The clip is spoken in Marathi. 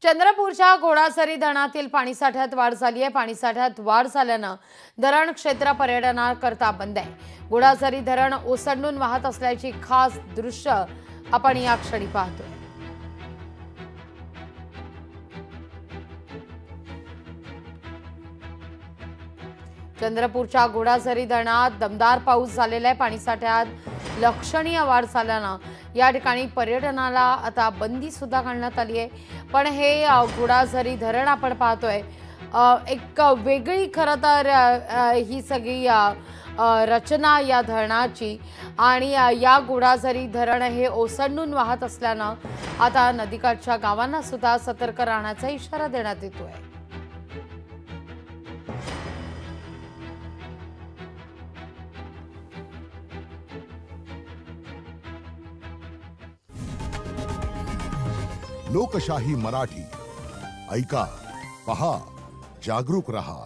चंद्रपूरच्या घोडाझरी धरणातील पाणीसाठ्यात वाढ झाली आहे। पाणीसाठ्यात वाढ झाल्यानं धरण क्षेत्र पर्यटनाकरता बंद आहे। घोडाझरी धरण ओसंडून वाहत असल्याची खास दृश्य आपण या क्षणी पाहतोय। चंद्रपूरच्या घोडाझरी धरणात दमदार पाऊस झालेला आहे। पाणीसाठ्यात लक्षणीय वाढ झाल्यानं या ठिकाणी पर्यटनाला आता बंदी सुद्धा घालण्यात आली आहे। पण हे घोडाझरी धरण आपण पाहतोय एक वेगळी खरं तर ही सगळी रचना या धरणाची आणि या घोडाझरी धरण हे ओसंडून वाहत असल्यानं आता नदीकाठच्या गावांना सुद्धा सतर्क राहण्याचा इशारा देण्यात येतोय। लोकशाही मराठी ऐका, पहा, जागरूक रहा।